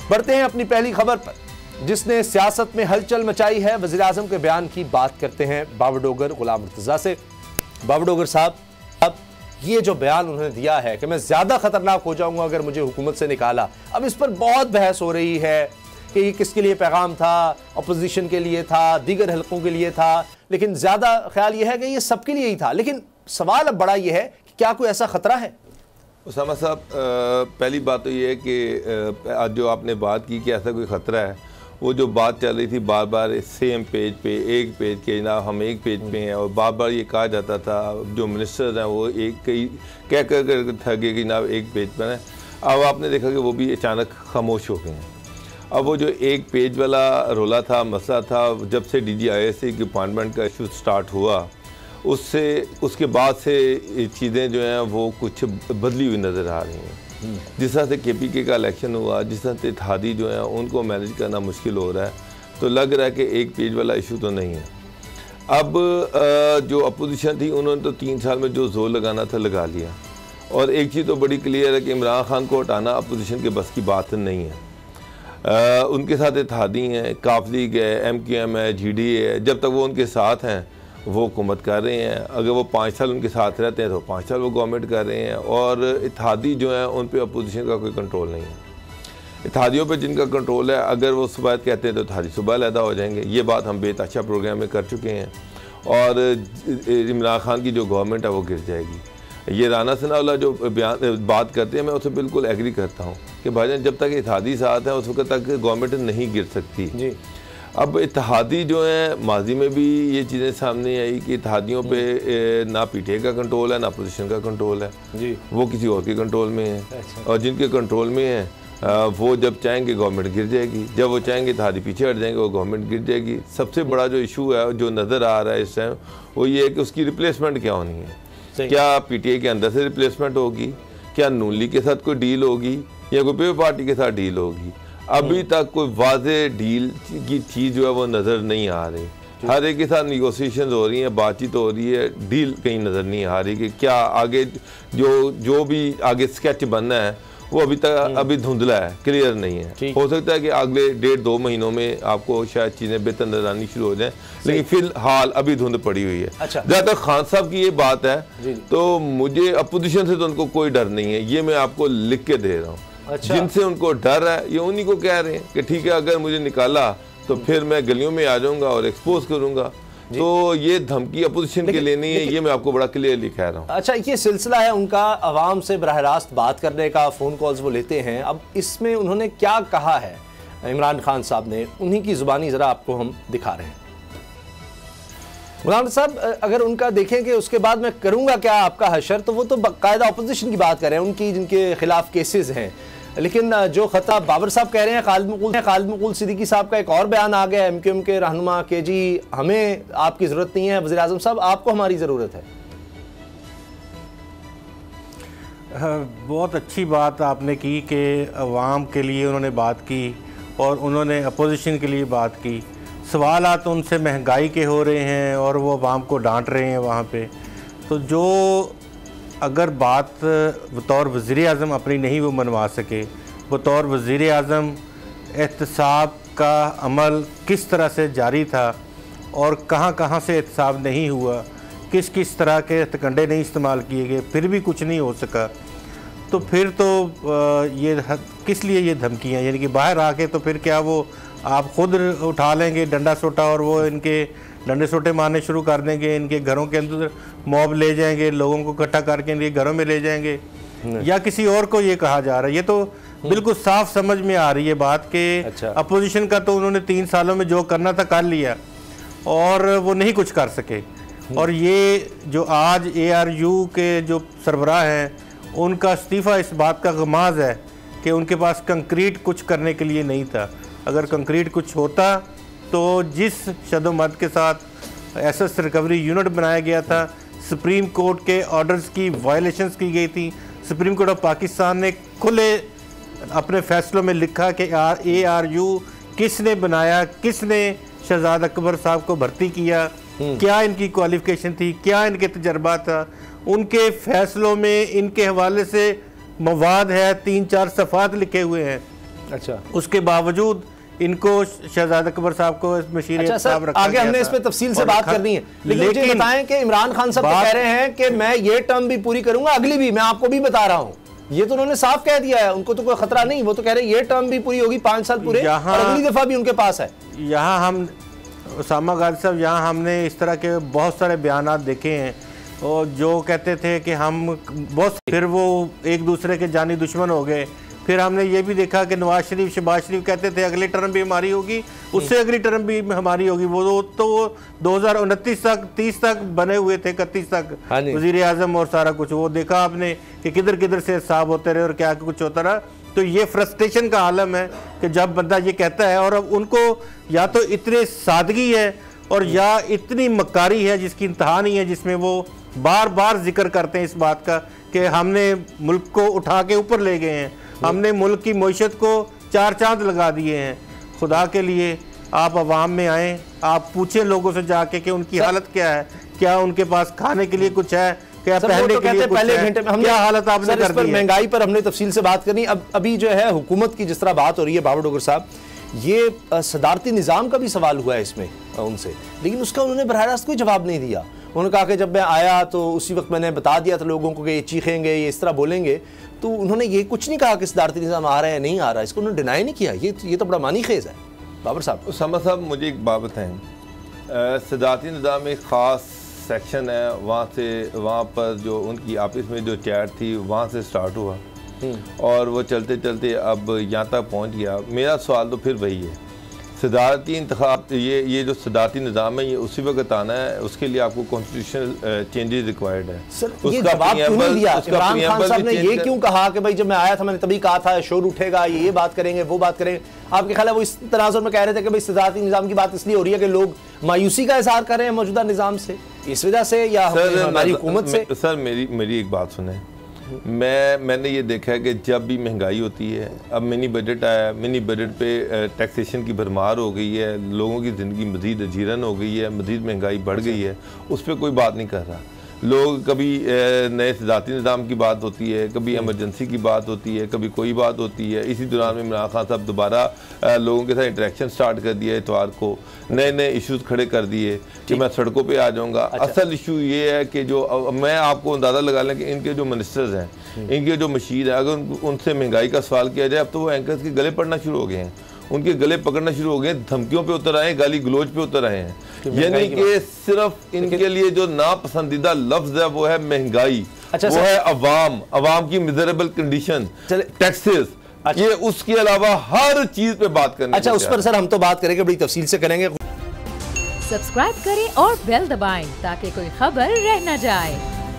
बढ़ते हैं अपनी पहली खबर पर, जिसने सियासत में हलचल मचाई है। वज़ीर आज़म के बयान की बात करते हैं बावडोगर गुलाम मुर्तज़ा से। बावडोगर साहब, अब ये जो बयान उन्होंने दिया है कि मैं ज़्यादा ख़तरनाक हो जाऊंगा अगर मुझे हुकूमत से निकाला, अब इस पर बहुत बहस हो रही है कि ये किसके लिए पैगाम था, अपोजिशन के लिए था, दीगर हलकों के लिए था, लेकिन ज़्यादा ख्याल ये है कि ये सबके लिए ही था। लेकिन सवाल अब बड़ा ये है कि क्या कोई ऐसा ख़तरा है? उसामा साहब, पहली बात तो ये है कि आज जो आपने बात की कि ऐसा कोई ख़तरा है, वो जो बात चल रही थी बार बार सेम पेज पे, एक पेज के जनाब हम एक पेज पे हैं, और बार बार ये कहा जाता था, जो मिनिस्टर्स हैं वो एक कई कह कर थके कि जनाब एक पेज पर हैं। अब आपने देखा कि वो भी अचानक खामोश हो गए हैं। अब वो जो एक पेज वाला रोला था, मसला था, जब से DGIS की अपॉइंटमेंट का इशू स्टार्ट हुआ, उसके बाद से चीज़ें जो हैं वो कुछ बदली हुई नज़र आ रही हैं। जिस तरह से KPK का इलेक्शन हुआ, जिस तरह से इत्तेहादी जो हैं उनको मैनेज करना मुश्किल हो रहा है, तो लग रहा है कि एक पेज वाला इशू तो नहीं है। अब जो अपोजिशन थी उन्होंने तो 3 साल में जो जोर लगाना था लगा लिया, और एक चीज़ तो बड़ी क्लियर है कि इमरान खान को हटाना अपोजिशन के बस की बात नहीं है। उनके साथ इत्तेहादी हैं, काफ लीग है, MQM है, GDA है, जब तक वो उनके साथ हैं वो हुकूमत कर रहे हैं। अगर वो 5 साल उनके साथ रहते हैं तो 5 साल वो गवर्नमेंट कर रहे हैं, और इत्तेहादी जो हैं उन पे अपोजिशन का कोई कंट्रोल नहीं है। इत्तेहादियों पे जिनका कंट्रोल है, अगर वो सुबह कहते हैं तो इत्तेहादी सुबह अलहदा हो जाएंगे। ये बात हम बेताशा प्रोग्राम में कर चुके हैं, और इमरान खान की जो गवर्नमेंट है वो गिर जाएगी। ये राना सनाउल्लाह जो बात करते हैं, मैं उससे बिल्कुल एग्री करता हूँ कि भाईजान जब तक इत्तेहादी साथ हैं उस वक्त तक गवर्नमेंट नहीं गिर सकती जी। अब इत्तेहादी जो है, माजी में भी ये चीज़ें सामने आई कि इत्तेहादियों पे ना PTI का कंट्रोल है, ना अपोजिशन का कंट्रोल है जी, वो किसी और के कंट्रोल में है। अच्छा। और जिनके कंट्रोल में है वो जब चाहेंगे गवर्नमेंट गिर जाएगी, जब वो चाहेंगे इत्तेहादी पीछे हट जाएंगे, वो गवर्नमेंट गिर जाएगी। सबसे बड़ा जो इशू है जो नज़र आ रहा है इस टाइम, वो ये है कि उसकी रिप्लेसमेंट क्या होनी है। क्या PTI के अंदर से रिप्लेसमेंट होगी, क्या नून लीग के साथ कोई डील होगी, या कोई पेपर पार्टी के साथ डील होगी? अभी तक कोई वाज़े डील की चीज़ जो है वो नज़र नहीं आ रही। हर एक के साथ निगोसिएशन हो रही हैं, बातचीत हो रही है, डील कहीं नज़र नहीं आ रही कि क्या आगे जो भी आगे स्केच बनना है वो अभी तक अभी धुंधला है, क्लियर नहीं है। हो सकता है कि अगले 1.5-2 महीनों में आपको शायद चीज़ें बेहतर नजर आनी शुरू हो जाएं, लेकिन फिलहाल अभी धुंध पड़ी हुई है। अच्छा। जहाँ तक खान साहब की ये बात है, तो मुझे अपोजिशन से तो उनको कोई डर नहीं है, ये मैं आपको लिख के दे रहा हूँ। अच्छा। जिनसे उनको डर है ये उन्हीं को कह रहे हैं कि ठीक है, अगर मुझे निकाला तो फिर मैं गलियों में आ जाऊंगा और एक्सपोज करूंगा। तो ये धमकी अपोजिशन के लिए नहीं है, ये मैं आपको बड़ा क्लियरली कह रहा हूँ। अच्छा, ये सिलसिला है उनका अवाम से बराह रास्त बात करने का, फ़ोन कॉल्स वो लेते हैं। अब इसमें उन्होंने क्या कहा है इमरान खान साहब ने, उन्हीं की ज़ुबानी ज़रा आपको हम दिखा रहे हैं। गुलाम साहब, अगर उनका देखें कि उसके बाद मैं करूंगा क्या आपका हशर, तो वो तो बाकायदा अपोजिशन की बात कर रहे हैं, उनकी जिनके खिलाफ केसेस हैं। लेकिन जो खता बाबर साहब कह रहे हैं, खालिद मकबूल सिद्दीकी साहब का एक और बयान आ गया MQM के रहनुमा के जी हमें आपकी ज़रूरत नहीं है, वज़ीर आज़म साहब आपको हमारी ज़रूरत है। बहुत अच्छी बात आपने की कि अवाम के लिए उन्होंने बात की और उन्होंने अपोजिशन के लिए बात की। सवालात उनसे महंगाई के हो रहे हैं और वो अवाम को डांट रहे हैं वहाँ पे। तो जो अगर बात बतौर वज़ीर आज़म अपनी नहीं वो मनवा सके, बतौर वज़ीर आज़म एहतसाब का अमल किस तरह से जारी था और कहाँ कहाँ से एहतसाब नहीं हुआ, किस किस तरह के हथकंडे नहीं इस्तेमाल किए गए, फिर भी कुछ नहीं हो सका, तो फिर तो ये किस लिए ये धमकियाँ, यानी कि बाहर आके तो फिर क्या वो आप ख़ुद उठा लेंगे डंडा सोटा और वो इनके डंडे सोटे मारने शुरू कर देंगे, इनके घरों के अंदर मॉब ले जाएंगे, लोगों को इकट्ठा करके इनके घरों में ले जाएंगे, या किसी और को ये कहा जा रहा है? ये तो बिल्कुल साफ समझ में आ रही है बात कि अच्छा। अपोजिशन का तो उन्होंने 3 सालों में जो करना था कर लिया और वो नहीं कुछ कर सके। और ये जो आज ARU के जो सरबराह हैं उनका इस्तीफ़ा इस बात का गमाज़ है कि उनके पास कंक्रीट कुछ करने के लिए नहीं था। अगर कंक्रीट कुछ होता तो जिस शदोमत के साथ SS रिकवरी यूनिट बनाया गया था, सुप्रीम कोर्ट के ऑर्डर्स की वायलेशंस की गई थी, सुप्रीम कोर्ट ऑफ पाकिस्तान ने खुले अपने फैसलों में लिखा कि ARU किसने बनाया, किसने शहजाद अकबर साहब को भर्ती किया, क्या इनकी क्वालिफिकेशन थी, क्या इनके तजर्बा था। उनके फैसलों में इनके हवाले से मवाद है, 3-4 सफ़ात लिखे हुए हैं अच्छा, उसके बावजूद इनको शहजाद अकबर साहब को मशीर अच्छा सर, आगे हमने इस पे तफसील से बात करनी है, लेकिन मुझे बताएं कि इमरान खान साहब कह रहे हैं कि मैं ये टर्म भी पूरी करूंगा, अगली भी, मैं आपको भी बता रहा हूं, ये तो उन्होंने साफ कह दिया है, उनको तो कोई खतरा नहीं, वो तो कह रहे हैं ये टर्म भी पूरी होगी 5 साल पूरे, और अगली दफा भी उनके पास है। यहाँ हम उसामा गाजी साहब, यहाँ हमने इस तरह के बहुत सारे बयानात देखे हैं, और जो कहते थे कि हम बहुत, फिर वो एक दूसरे के जानी दुश्मन हो गए। फिर हमने ये भी देखा कि नवाज शरीफ, शहबाज शरीफ कहते थे अगली टर्म भी हमारी होगी, उससे अगली टर्म भी हमारी होगी। वो तो 2029 तक, 30 तक बने हुए थे, 31 तक वजीर आजम और सारा कुछ। वो देखा आपने कि किधर किधर से हिसाब होते रहे और क्या कुछ होता रहा। तो ये फ्रस्ट्रेशन का आलम है कि जब बंदा ये कहता है, और अब उनको या तो इतनी सादगी है और या इतनी मक्कारी है जिसकी इंतहा नहीं है, जिसमें वो बार बार जिक्र करते हैं इस बात का कि हमने मुल्क को उठा के ऊपर ले गए हैं, हमने मुल्क की मईशत को 4 चांद लगा दिए हैं। खुदा के लिए आप अवाम में आएँ, आप पूछें लोगों से जाके कि उनकी हालत क्या है, क्या उनके पास खाने के लिए कुछ है, क्या पहनने के लिए कुछ पहले है, घंटे में हमने क्या हालत आपने कर दी है। महंगाई पर हमने तफसील से बात करनी। अब अभी जो है हुकूमत की जिस तरह बात हो रही है बाबर डोगर साहब, ये सदारती निज़ाम का भी सवाल हुआ है इसमें उनसे, लेकिन उसका उन्होंने बराह रास्त कोई जवाब नहीं दिया। उन्होंने कहा कि जब मैं आया तो उसी वक्त मैंने बता दिया था लोगों को कि ये चीखेंगे, ये इस तरह बोलेंगे, तो उन्होंने ये कुछ नहीं कहा कि सदारती निज़ाम आ रहा है नहीं आ रहा है, इसको उन्होंने डिनाई नहीं किया। ये तो बड़ा मानी खेज़ है। बाबर साहब, उसामा साहब, मुझे एक बात बताएं, सदारती निज़ाम में एक ख़ास सेक्शन है, वहाँ पर जो उनकी आपस में जो चैट थी वहाँ से स्टार्ट हुआ और वो चलते चलते अब यहाँ तक पहुँच गया। मेरा सवाल तो फिर वही है, सदारती इंतखाब, ये जो सदारती निज़ाम है ये उसी वक्त आना है, उसके लिए आपको कॉन्स्टिट्यूशनल चेंजेस रिक्वायर्ड है। सर, ये जवाब क्यों नहीं दिया इमरान खान साहब ने? ये क्यों कहा कि भाई जब मैं आया था मैंने तभी कहा था शोर उठेगा, ये बात करेंगे, वो बात करेंगे? आपके ख्याल है वो इस तनाजुर में कह रहे थे कि भाई सदारती निज़ाम की बात इसलिए हो रही है कि लोग मायूसी का इजहार कर रहे हैं मौजूदा निज़ाम से, इस वजह से, या हमारी हुकूमत से? सर, मेरी एक बात सुने, मैंने ये देखा है कि जब भी महंगाई होती है, अब मिनी बजट आया, मिनी बजट पे टैक्सेशन की भरमार हो गई है, लोगों की ज़िंदगी मज़ीद अजीरन हो गई है, मज़ीद महंगाई बढ़ गई है, उस पर कोई बात नहीं कर रहा। लोग कभी नए सदारती निज़ाम की बात होती है, कभी एमरजेंसी की बात होती है, कभी कोई बात होती है। इसी दौरान में इमरान खान साहब दोबारा लोगों के साथ इंटरेक्शन स्टार्ट कर दिया, इतवार को नए नए इश्यूज़ खड़े कर दिए कि मैं सड़कों पे आ जाऊंगा। असल इशू ये है कि जो मैं आपको अंदाज़ा लगा लें कि इनके जो मिनिस्टर्स हैं, इनके जो मशीर हैं, अगर उनसे महंगाई का सवाल किया जाए, अब तो वो एंकर्स के गले पड़ना शुरू हो गए हैं, उनके गले पकड़ना शुरू हो गए, धमकियों पे उतर आए, गाली गलोच पे उतर आए हैं। यानी कि सिर्फ इनके लिए जो नापसंदीदा लफ्ज है वो है महंगाई, वो है अवाम की मिजरेबल कंडीशन, टैक्सेस, ये उसके अलावा हर चीज पे बात करनी। अच्छा, उस पर सर हम तो बात करेंगे, बड़ी तफसील से करेंगे। सब्सक्राइब करें और बेल दबाएं ताकि कोई खबर रह न जाए।